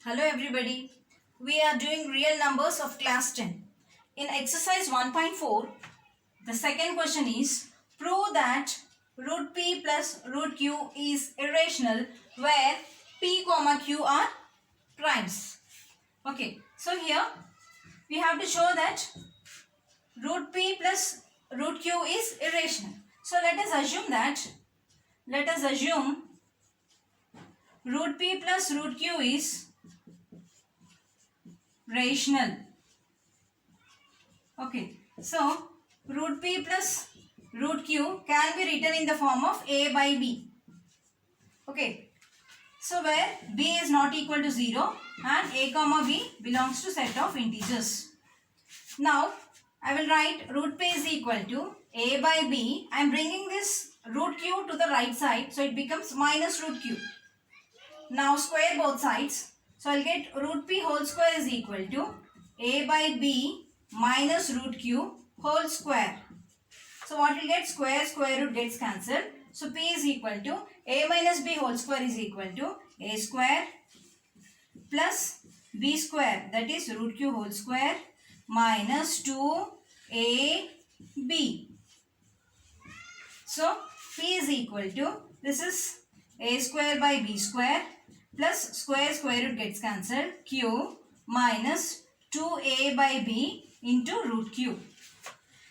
Hello everybody. We are doing real numbers of class 10. In exercise 1.4, the second question is prove that root p plus root q is irrational where p comma q are primes. Okay, so here we have to show that root p plus root q is irrational. So let us assume root p plus root q is rational. Okay, so root p plus root q can be written in the form of a by b. Okay, so where b is not equal to 0 and a comma b belongs to set of integers. Now I will write root p is equal to a by b. I am bringing this root q to the right side, so it becomes minus root q. Now square both sides. So I will get root p whole square is equal to a by b minus root q whole square. So what will get? Square root gets cancelled. So p is equal to a minus b whole square is equal to a square plus b square, that is root q whole square minus 2ab. So p is equal to, this is a square by b square plus square root gets cancelled, q minus 2a by b into root q.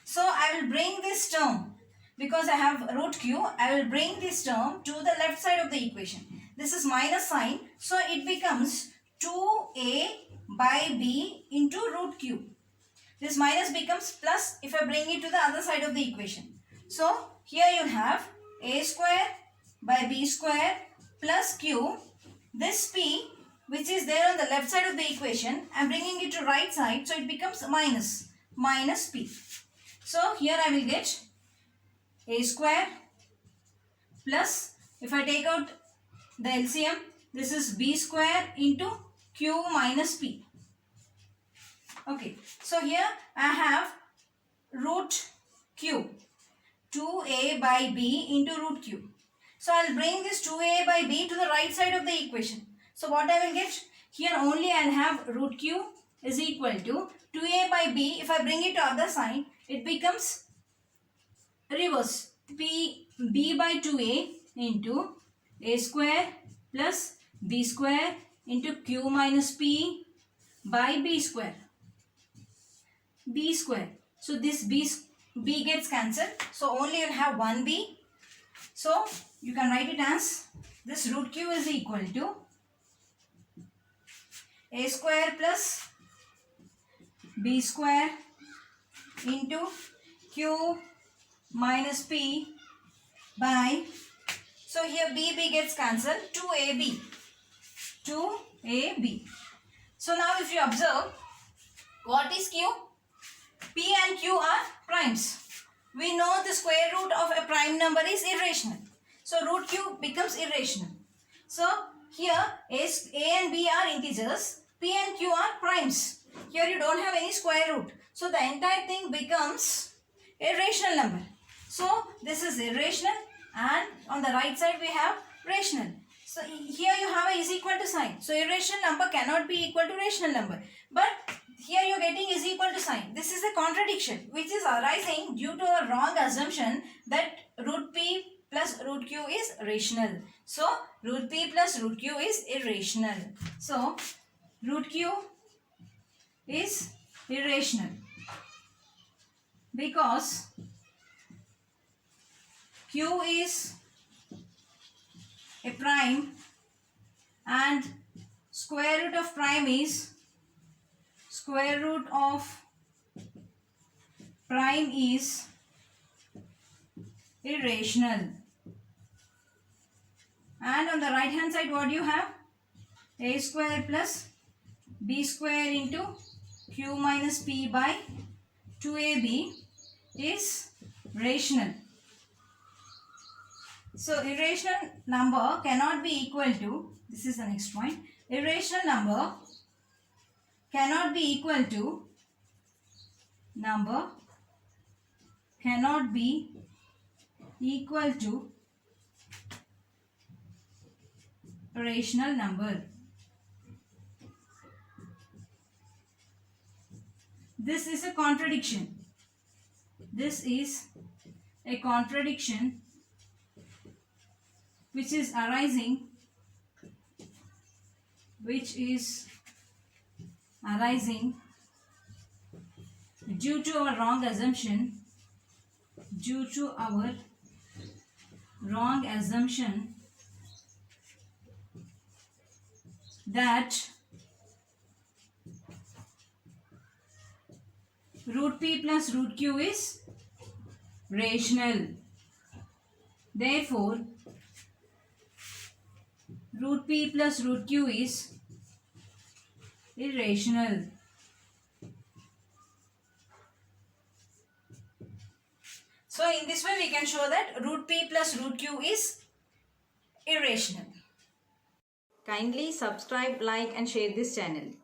So I will bring this term, because I have root q, I will bring this term to the left side of the equation. This is minus sign, so it becomes 2a by b into root q. This minus becomes plus if I bring it to the other side of the equation. So here you have a square by b square plus q. This p which is there on the left side of the equation, I am bringing it to right side, so it becomes minus p. So here I will get a square plus, if I take out the LCM, this is b square into q minus p. Okay, so here I have root q, 2a by b into root q. So I will bring this 2a by b to the right side of the equation. So what I will get? Here only I will have root q is equal to 2a by b. If I bring it to other side, it becomes reverse. b by 2a into a square plus b square into q minus p by b square. So this b gets cancelled. So only you'll have 1b. So you can write it as this root q is equal to a square plus b square into q minus p by, so here b gets cancelled, 2ab. So now if you observe, what is q? P and q are primes. We know the square root of a prime number is irrational. So root q becomes irrational. So here a and b are integers, p and q are primes. Here you don't have any square root. So the entire thing becomes a rational number. So this is irrational, and on the right side we have rational. So here you have a is equal to sign. So irrational number cannot be equal to rational number. But here you are getting is equal to sign. This is a contradiction which is arising due to a wrong assumption that root p plus root q is rational. So root p plus root q is irrational. So root q is irrational because q is a prime and square root of prime is irrational. And on the right hand side what do you have? A square plus b square into q minus p by 2ab is rational. So irrational number cannot be equal to, this is the next point, irrational number cannot be equal to rational number. this is a contradiction. This is a contradiction which is arising due to our wrong assumption that root p plus root q is rational. Therefore, root p plus root q is irrational. So in this way we can show that root p plus root q is irrational. Kindly subscribe, like and share this channel.